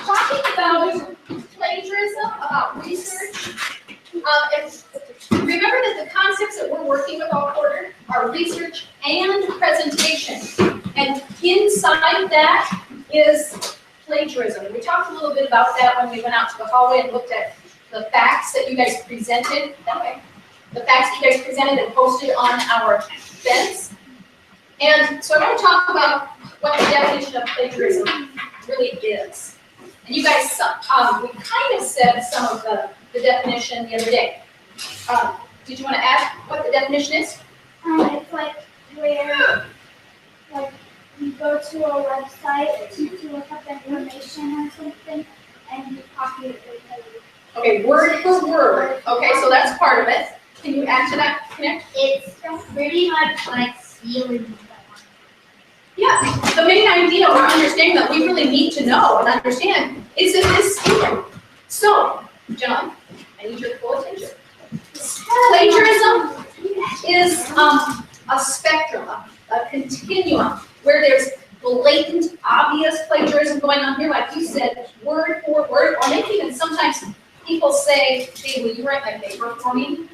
talking about plagiarism, about research. Remember that the concepts that we're working with all quarter are research and presentation. And inside that is plagiarism. We talked a little bit about that when we went out to the hallway and looked at the facts that you guys presented. That way. The facts that you guys presented and posted on our fence. And so I want to talk about what the definition of plagiarism really is. And you guys, we kind of said some of the definition the other day. Did you want to add what the definition is? It's like where, like, you go to a website to look up information or something, and you copy it verbatim. Okay, word for word. Okay, so that's part of it. Can you add to that, Connect? It's pretty much like stealing. Yeah, the main idea or understanding that we really need to know and understand is that this stealing. So, John, I need your full attention. Plagiarism is a spectrum, a continuum, where there's blatant, obvious plagiarism going on here, like you said, word for word, or maybe even sometimes people say, hey, will you write my paper for me?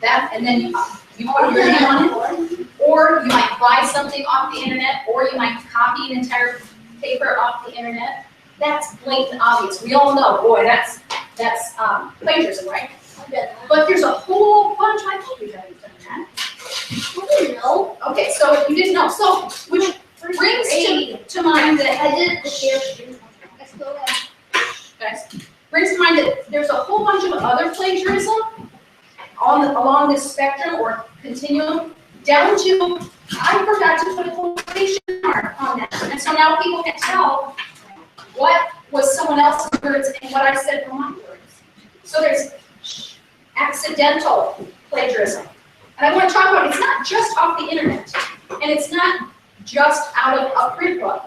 That, and then you put your name on it, or you might buy something off the internet, or you might copy an entire paper off the internet. That's blatant, obvious. We all know, boy, that's plagiarism, right? But there's a whole bunch. I think you haven't done that. I didn't know. Okay, so you didn't know. So, which brings to mind that I did the share screen. Let's go ahead. guys, brings to mind that there's a whole bunch of other plagiarism along this spectrum or continuum, down to I forgot to put a quotation mark on that, and so now people can tell what was someone else's words and what I said were my words. So there's accidental plagiarism. And I want to talk about it's not just off the internet, and it's not just out of a print book.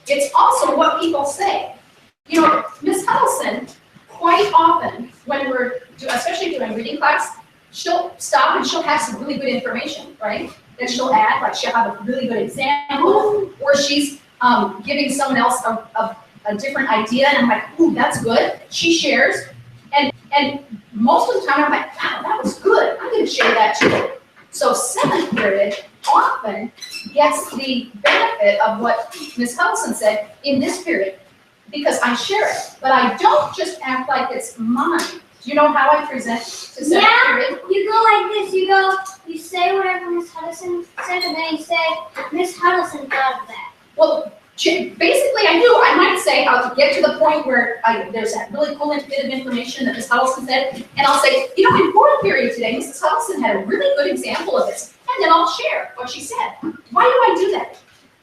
It's also what people say. You know, Miss Huddleston, quite often when we're, especially during reading class, she'll stop and she'll have some really good information, right? Then she'll add, like she'll have a really good example, or she's giving someone else a different idea, and I'm like, ooh, that's good. She shares, and most of the time I'm like, wow, that was good. I'm going to share that too. So 7th period often gets the benefit of what Ms. Huddleston said in this period because I share it, but I don't just act like it's mine. Do you know how I present to 7th period? You go like this. You say whatever Miss Huddleston said, and then you say, Miss Huddleston thought of that. Well, basically I do. I might say, I'll get to the point where there's that really cool bit of information that Ms. Huddleston said, and I'll say, you know, in 4th period today, Mrs. Huddleston had a really good example of this, and then I'll share what she said. Why do I do that?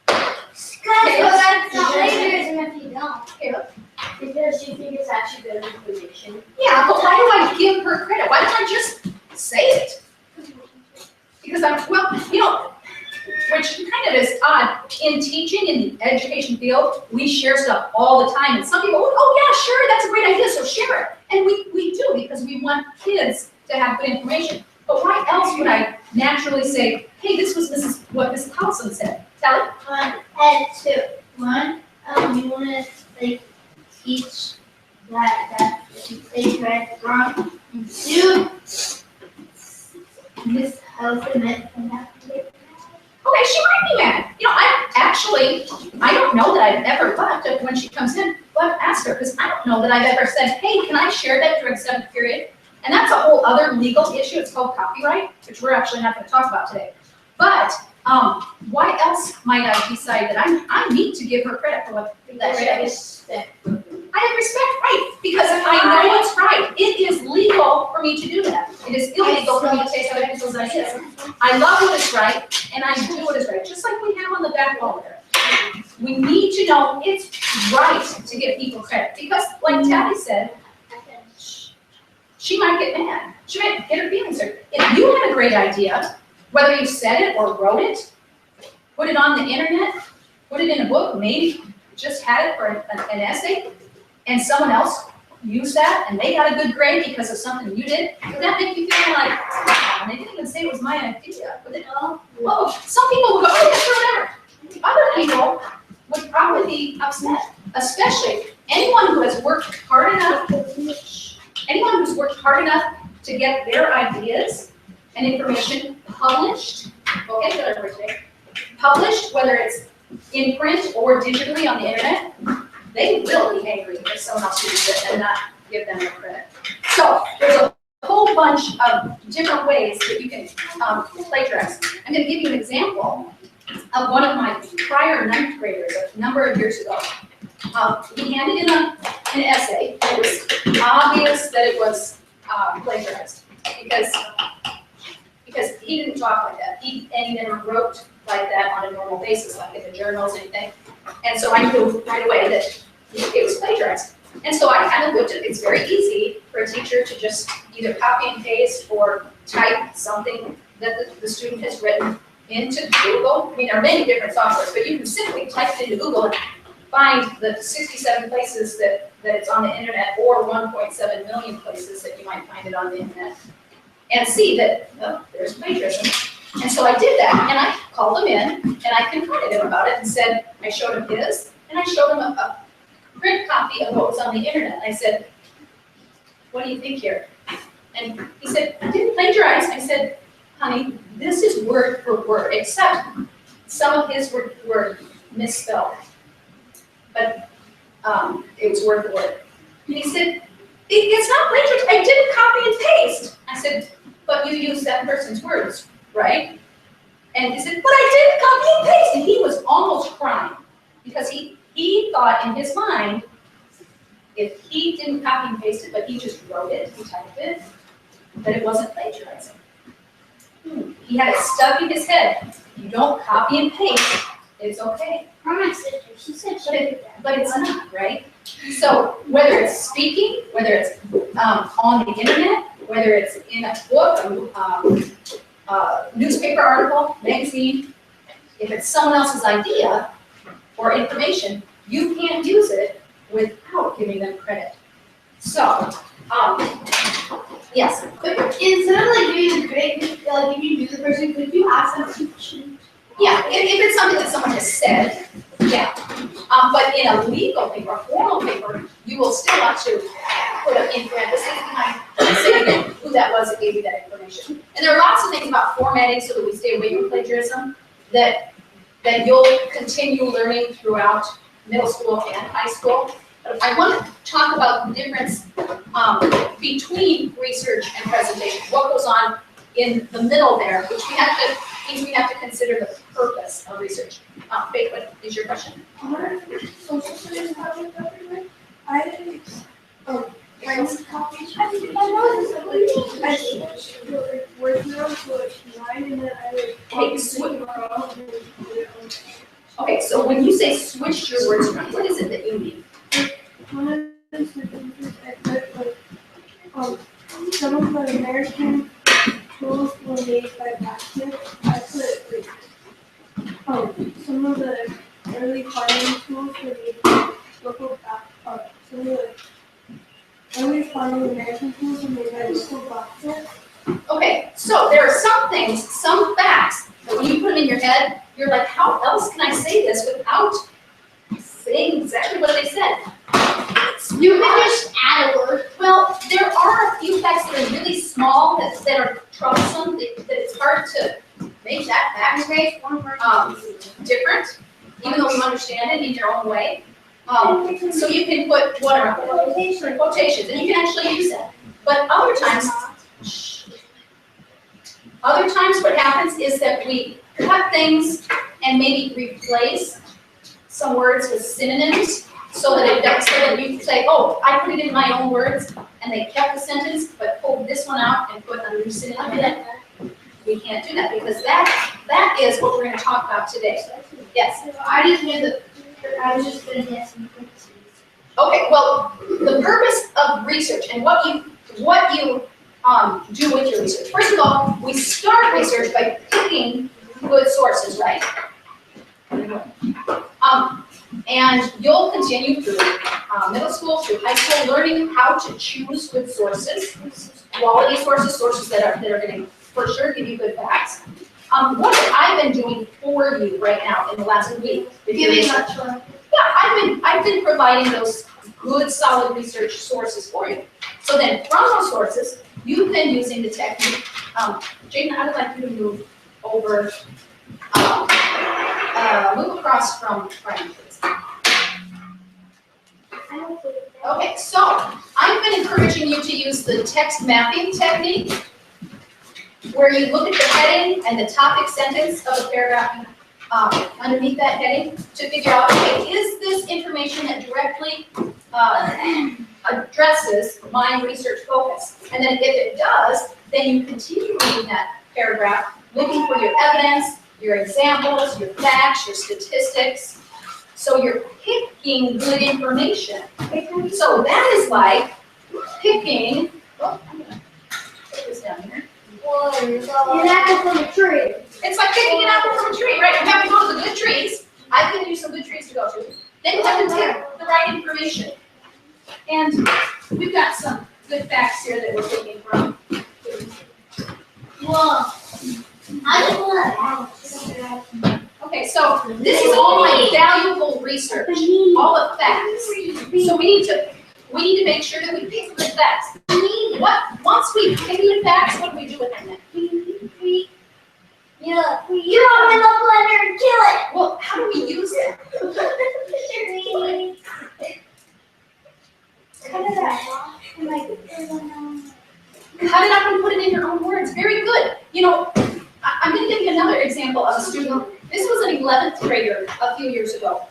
Because that's not plagiarism if you don't. Caleb? Because you think it's actually good information. Yeah, but why do I give her credit? Why don't I just say it? Because well, you know, which kind of is odd. In teaching, in the education field, we share stuff all the time. And some people, oh yeah, sure, that's a great idea, so share it. And we do, because we want kids to have good information. But why else would I naturally say, hey, this was what Mrs. Huddleston said? Tell it. And 2. 1, you want to like teach that they read wrong. And 2, Miss Huddleston meant from that. Okay, she might be mad. You know, I don't know that I've ever left when she comes in, but ask her, because I don't know that I've ever said, hey, can I share that during 7th period? And that's a whole other legal issue. It's called copyright, which we're actually not going to talk about today. But why else might I decide that I need to give her credit for what that she did? I have respect, right? Because I know it's right. It is legal for me to do that. It is illegal for me to take other people's ideas. I love what is right, and I do what is right. Just like we have on the back wall there. We need to know it's right to give people credit. Because, like Tabby said, she might get mad. She might get her feelings hurt. If you had a great idea, whether you said it or wrote it, put it on the internet, put it in a book, maybe just had it for an essay, and someone else used that and they got a good grade because of something you did, would that make you feel like, wow, they didn't even say it was my idea? Would it, well, some people will go, oh, yeah, sure, whatever. Other people to get their ideas and information published, okay, whatever it's named, published, whether it's in print or digitally on the internet, they will be angry if someone else uses it and not give them the credit. So there's a whole bunch of different ways that you can plagiarize. I'm going to give you an example of one of my prior ninth graders a number of years ago. He handed in an essay. It was obvious that it was plagiarized because he didn't talk like that. He never wrote like that on a normal basis, like in the journals, anything. And so I knew right away that it was plagiarized. And so I kind of looked at it. It's very easy for a teacher to just either copy and paste or type something that the student has written into Google. I mean, there are many different softwares, but you can simply type it into Google and find the 67 places that it's on the internet, or 1.7 million places that you might find it on the internet, and see that, well, there's plagiarism. And so I did that, and I called him in, and I confronted him about it and said, I showed him his, and I showed him a print copy of what was on the internet. I said, what do you think here? And he said, I didn't plagiarize. I said, honey, this is word for word, except some of his were misspelled. But it was word for word. And he said, it's not plagiarism. I didn't copy and paste. I said, but you used that person's words, right? And he said, but I didn't copy and paste. And he was almost crying because he thought in his mind, if he didn't copy and paste it, but he just wrote it, he typed it, that it wasn't plagiarizing. He had it stuck in his head. You don't copy and paste, it's okay. My sister, she said she did that. But it's not, right? So whether it's speaking, whether it's on the internet, whether it's in a book, a newspaper article, magazine, if it's someone else's idea or information, you can't use it without giving them credit. So, yes. But instead of like giving the credit, like if you do the person, could you ask them to choose? Yeah, if it's something that someone has said, yeah. But in a legal paper, a formal paper, you will still have to put in parentheses behind saying who that was that gave you that information. And there are lots of things about formatting so that we stay away from plagiarism that you'll continue learning throughout middle school and high school. But I want to talk about the difference between research and presentation. What goes on in the middle there, which we have to consider the purpose of research. Faith, what is your question? Social studies having I didn't. Friends copies. I know this. I switched the word zero to a line, and then I would. Okay, so when you say switch your words around, what is it that you mean? One of the sentences I put like some of the American tools were made by blacksmiths. I put like some of the early farming tools were made by local some of the early farming American tools were made by local blacksmiths. Okay, so there are some things, some facts that when you put them in your head, you're like, how else can I say this without saying exactly what they said? You can just add a word. Well, there are a few facts that are really small that are troublesome, that it's hard to make that fact different, even though we understand it in your own way. So you can put what are quotations, and you can actually use that. But other times what happens is that we cut things and maybe replace some words with synonyms so that you can say, oh, I put it in my own words, and they kept the sentence, but pulled this one out and put a new synonym in it. We can't do that because that is what we're going to talk about today. Yes? I just knew that I was just going to guess. Okay, well, the purpose of research and what you do with your research. First of all, we start research by picking good sources, right? And you'll continue through middle school, through high school, learning how to choose good sources, quality sources that are going to for sure give you good facts. What have I been doing for you right now in the last week? Yeah, I've been providing those good, solid research sources for you. So then, from those sources, you've been using the technique. Jaden, I'd like you to move over, move across from Brian, please. Okay, so I've been encouraging you to use the text mapping technique, where you look at the heading and the topic sentence of a paragraph underneath that heading to figure out, okay, is this information that directly addresses my research focus? And then if it does, then you continue reading that paragraph, looking for your evidence, your examples, your facts, your statistics. So you're picking good information. So that is like picking, well, I'm gonna put this down here. An apple from a tree. It's like picking an apple from a tree, right? You have to go to the good trees. I've given you some good trees to go to. Then you have to pick the right information. And we've got some good facts here that we're taking from. Whoa. Okay, so this is all my valuable research, all the facts. So we need to make sure that we pick good facts. Once we pick good facts, what do we do with them then? Yeah, you throw them in the blender and kill it. Well, how do we use them? Cut it up. Cut it up and put it in your own words. Very good. You know, I'm going to give you another example of a student. This was an 11th grader a few years ago.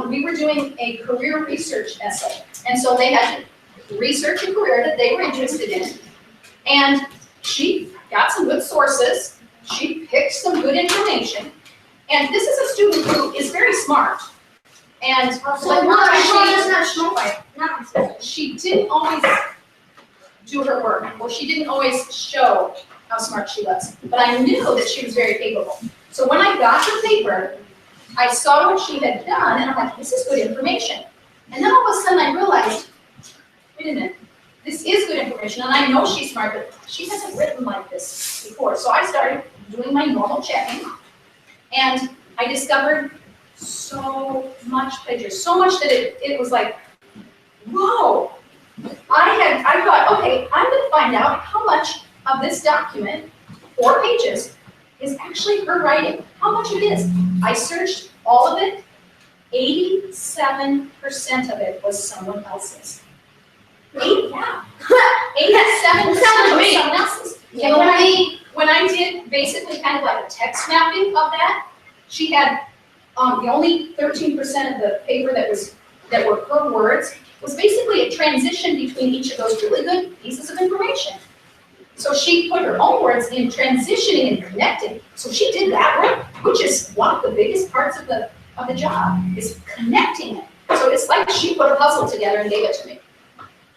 We were doing a career research essay. And so they had to research a career that they were interested in. And she got some good sources. She picked some good information. And this is a student who is very smart. And she didn't always do her work, or she didn't always show how smart she was. But I knew that she was very capable. So when I got her paper, I saw what she had done, and I'm like, this is good information. And then all of a sudden I realized, wait a minute, this is good information, and I know she's smart, but she hasn't written like this before. So I started doing my normal checking, and I discovered so much plagiarism, so much that it was like, whoa. I thought, okay, I'm going to find out how much of this document, 4 pages, is actually her writing. How much it is. I searched all of it. 87% of it was someone else's. 87% was someone else's. And when I did basically kind of like a text mapping of that, she had the only 13% of the paper that were her words was basically a transition between each of those really good pieces of information. So she put her own words in transitioning and connecting. So she did that work, which is one of the biggest parts of the job, is connecting it. So it's like she put a puzzle together and gave it to me.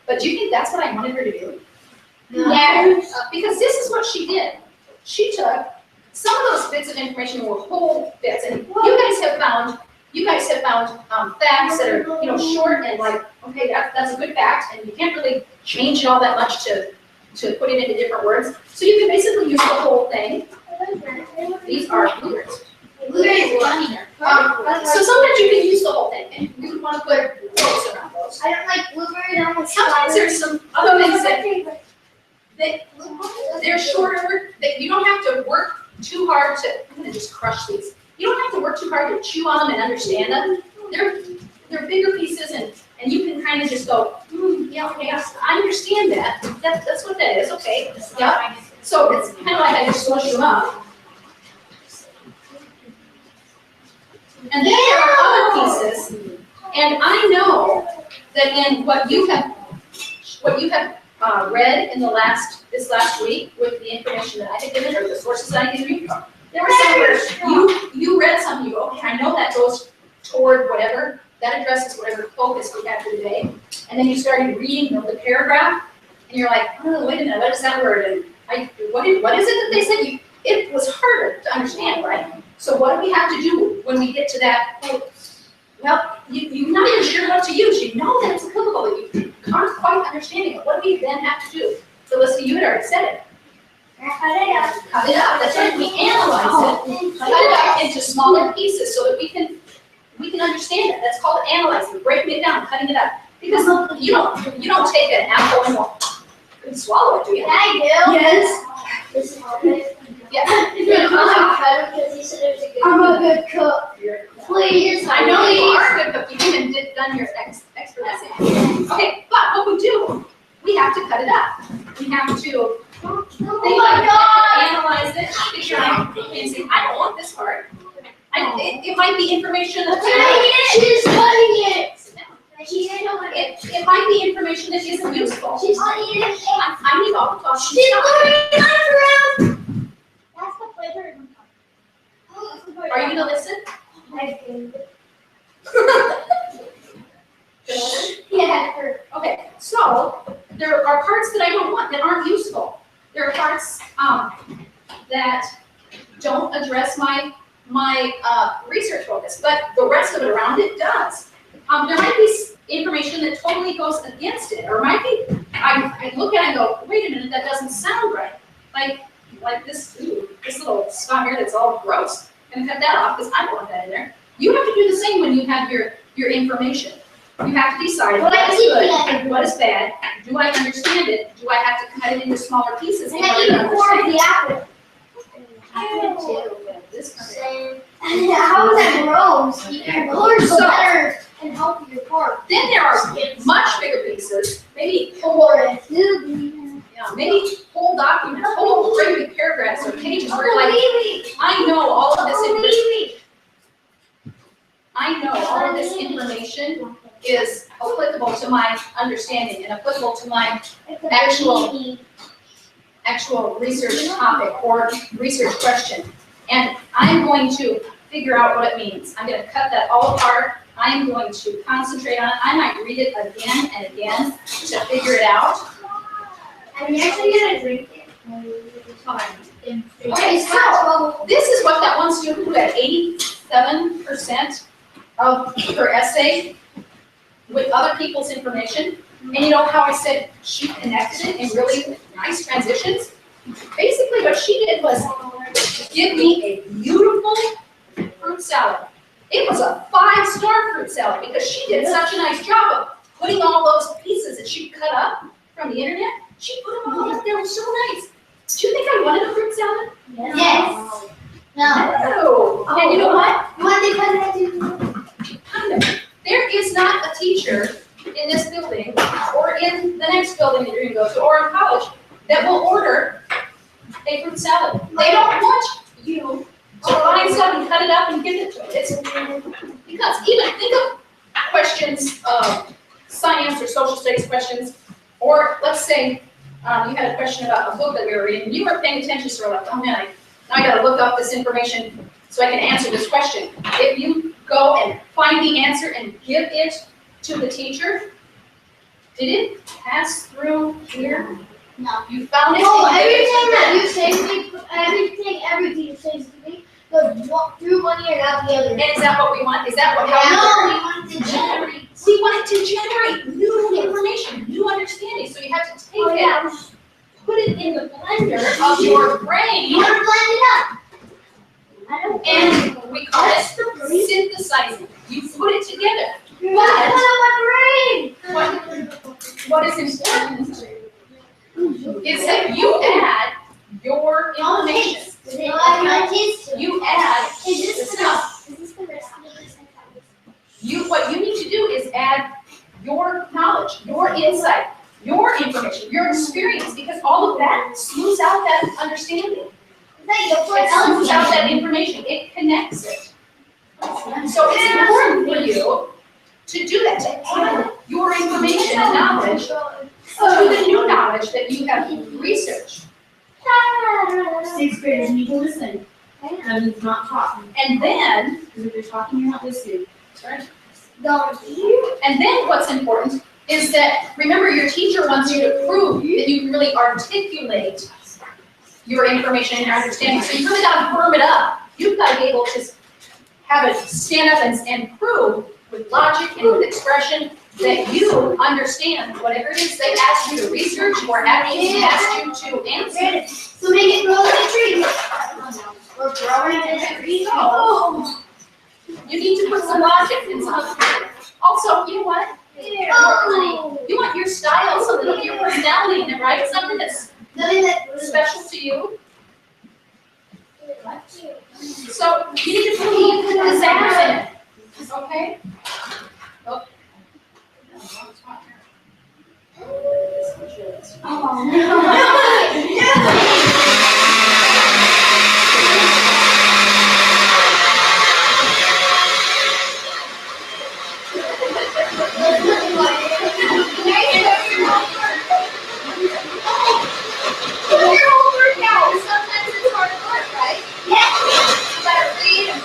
But do you think that's what I wanted her to do? Yeah, because this is what she did. She took some of those bits of information were whole bits, and you guys have found facts that are short and like, okay, that's a good fact, and you can't really change it all that much to put it into different words. So you can basically use the whole thing. These are blueberries. So sometimes you can use the whole thing, and you want to put quotes around those. I don't like blueberries. I don't like Sometimes there's some other things that they're shorter, that you don't have to work too hard to, I'm gonna just crush these. You don't have to work too hard to chew on them and understand them. They're bigger pieces, and you can kind of just go, yeah, okay, I understand that. That's what that is, okay. Yeah. So it's kind of like I just smush them up. And then there are other pieces, and I know that in what you have read in this last week with the information that I had given, or the sources that I gave you, there were some where you read something, you go, okay, I know that goes toward whatever, that addresses whatever focus we had for today. And then you started reading the paragraph, and you're like, oh, wait a minute, what is that word? And what is it that they said? It was harder to understand, right? So what do we have to do when we get to that point? Well, you're not even sure how to use. You know that it's applicable, but you aren't quite understanding it. What do we then have to do? So listen, you had already said it. Cut it up. Cut it up. That's right. We analyze it, cut it up into smaller pieces so that we can understand understand it. That's called analyzing, breaking it down, cutting it up. Because you don't take an apple and go, couldn't swallow it, do you? Yeah, I do. Yes. This is okay. Yeah. I'm a good cook. Please, I know you are a good cook. You even done your expert essay. Okay, but what we do, we have to cut it up. We have to analyze it, figure out, and say, I don't want this part. It might be information that she's cutting it. it might be information that isn't useful. She's not eating it. I need all the talk. She's learning life around. That's the plagiarism. Are you gonna listen? Yeah. Okay, so there are parts that I don't want that aren't useful. There are parts that don't address my research focus, but the rest of it around it does. There might be information that totally goes against it, or might be, I look at it and go, wait a minute, that doesn't sound right. Like this little spot here that's all gross. I'm gonna cut that off because I don't want that in there. You have to do the same when you have your information. You have to decide what is good and what is bad. Do I understand it? Do I have to cut it into smaller pieces in And I order to eat more of understand? the apple. How is that gross? Your colors So- better and healthier part. Then there are much bigger pieces, maybe maybe whole documents, whole great big paragraphs or pages where you're like, I know all of this information. I know all of this information is applicable to my understanding and applicable to my actual research topic or research question. And I'm going to figure out what it means. I'm going to cut that all apart. I'm going to concentrate on it. I might read it again and again to figure it out. I'm actually gonna drink it. Okay, so this is what that one student who had 87% of her essay with other people's information. And you know how I said she connected it in really nice transitions? Basically what she did was give me a beautiful fruit salad. It was a 5-star fruit salad because she did such a nice job of putting all those pieces that she cut up from the internet. She put them all up there. It was so nice. Do you think I wanted a fruit salad? Yes. No. No. And you know what? You want the president Kind of. There is not a teacher in this building or in the next building that you're going to go to or in college that will order a fruit salad. They don't want you to find stuff and cut it up and give it to them. It's because even think of questions of science or social studies questions, or let's say you had a question about a book that we were reading, and you weren't paying attention, so we're like, oh man, now I gotta look up this information so I can answer this question. If you go and find the answer and give it to the teacher, did it pass through here? No. You found it? No, and you gave it to everything them. that you say to me, everything you say to me, goes through one ear and out the other. And is that what we want? Is that what, No, how we want to generate. we want it to generate new information, new understanding, so you have to take it, put it in the blender of your brain, You want to blend it up. I don't and we call it synthesizing. You put it together. You're not put on my brain. What is important is that you add your information. You add stuff. What you need to do is add your knowledge, your insight, your information, your experience, because all of that smooths out that understanding. It smooths out that information. It connects it. So it's important for you to do that, to add your information and knowledge to the new knowledge that you have researched. 6th graders need to listen. That means not talking. And then, Because if you're talking, you're not listening. and then what's important is that, remember, your teacher wants you to prove that you can really articulate your information and your understanding. So you really got to firm it up. You've got to be able to have it stand up and prove with logic and with expression that you understand whatever it is they asked you to research or asked you to answer. So make it grow like a tree. We're growing in a tree. Oh. You need to put some logic in something. Also, you know what? You want your style, something of your personality in it, right? Something that's special to you. So you need to put pizzazz in it. Okay? Oh. Sometimes it's hard work, right? You gotta read and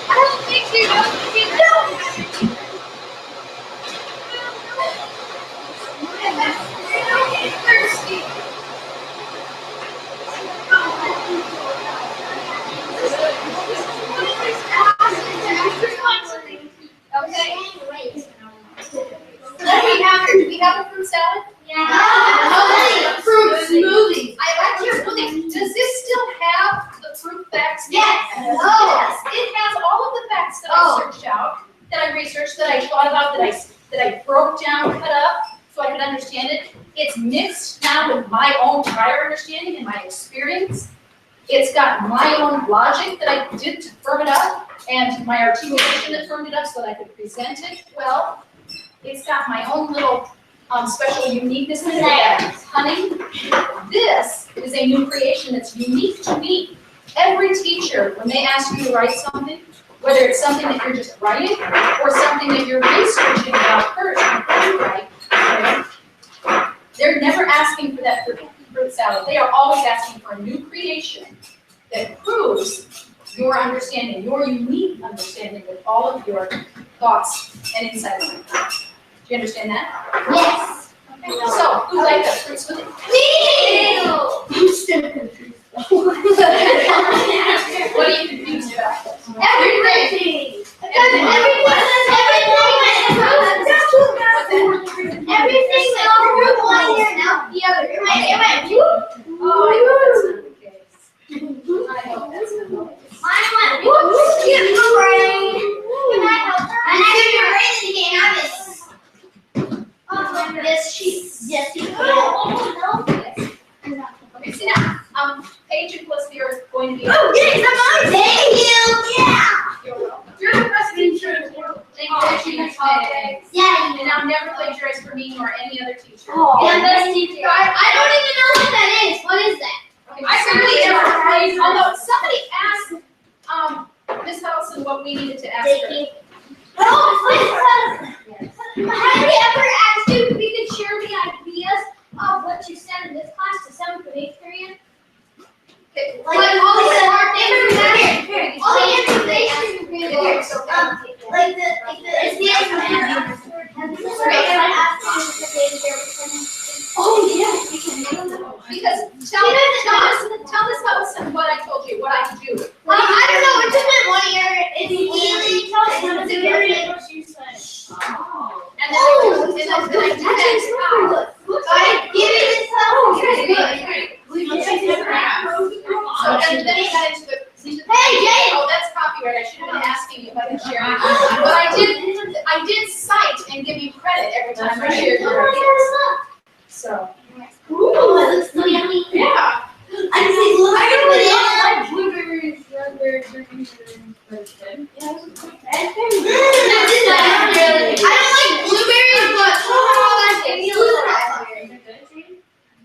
I don't think you know. Thirsty. Okay. Do we have a fruit salad? Fruit smoothie. I like your smoothie. Does this still have the fruit facts? Yes. Yes. It has all of the facts that I searched out, that I researched, that I thought about, that I broke down, cut up, so I could understand it. It's mixed now with my own prior understanding and my experience. It's got my own logic that I did to firm it up, and my articulation that firmed it up so that I could present it well. It's got my own little special uniqueness in it, that honey. This is a new creation that's unique to me. Every teacher, when they ask you to write something, whether it's something that you're just writing or something that you're researching about first before you write, okay, they're never asking for that fruit salad. They are always asking for a new creation that proves your understanding, your unique understanding with all of your thoughts and insights. Do you understand that? Yes. Okay. So, who'd like that fruit smoothie? Me! I'm still confused. What are you confused about? Everything. Everything that over one ear and out the other. It went whoop. Oh, I hope that's not the case. I hope that's not the case. Mine went whoop. Get my brain. Can I help her? And I took your brain and you can't have it. Yes, yes, you can. Okay, see now, Paige and Felicity are going to be. Oh, yes, I'm on. Thank you. Yeah. You're welcome. You're the best teacher. Thank you, okay. Yeah, And I'll never plagiarize for me nor any other teacher. Yeah, best teacher. I don't even know what that is. What is that? Okay, I certainly never plagiarized, although somebody asked, Miss Hudson what we needed to ask her. Oh, please. Have we ever asked you if we could share the ideas of what you said in this class to 7th and 8th period? Okay, Like all the information, all the information, like it's the information. Oh yes, we can. Because tell us Hudson what I told you, what I can do. I don't know. It just went one ear. It's easy. What you said. And then I do that. I give it this time. Okay. So and then we got into the. Hey, Jay. Oh, that's copyright. I should have been asking you if I could share it. But I did cite and give you credit every time I shared your ideas. So. Ooh, it looks so yummy. Yeah. I like blueberries, raspberries, berries, and don't like blueberries, but somehow that's raspberry.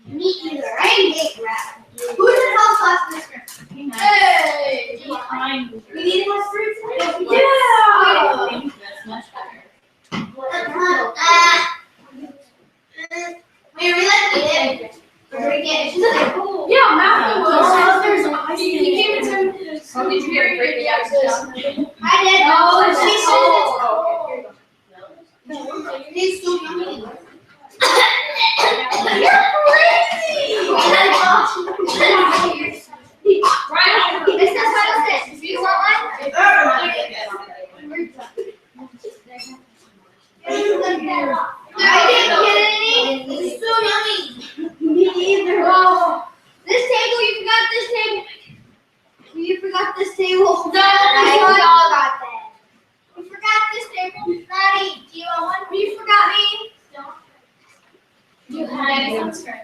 Me either. I hate raspberries. Who's in health class in this room? Hey. We need more fruits. Yeah. That's much better. Wait, we let me in. Yeah, Matthew was. There's ice He came into. Oh, did you hear me break the ice down? I did. Oh, It's so yummy. Right. This is what it says. Do you want you all got that. We forgot this table. Maddie, do you want one? You forgot me. You had it on screen.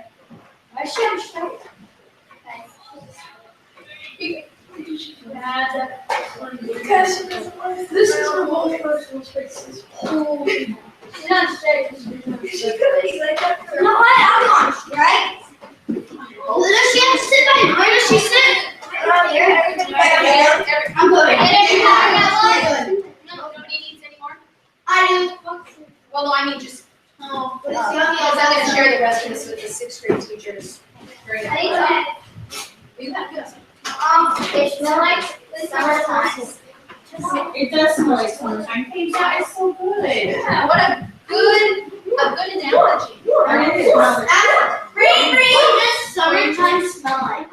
I should show Because this is for both personal spaces. She's not straight. She could be like that. You know what? I'm on strike. Does she have to sit by? Where does she sit? I'm good. No, nobody needs any more? I Well, no, I mean just, do. because I'm gonna share the rest of this with the sixth grade teachers. During I think that. so. You have to. It smells like summertime. It does smell like summertime. Hey, that is so good. Yeah, what a good analogy. It is. Green, does summertime smell like?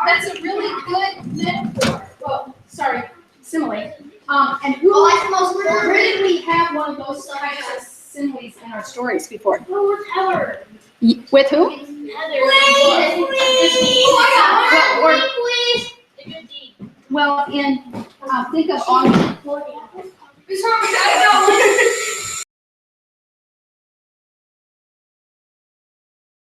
That's a really good metaphor. Well, sorry, simile. And where did we have one of those kinds of similes in our stories before? Oh, with Heather. With who? Well, in think of August. Who's home? I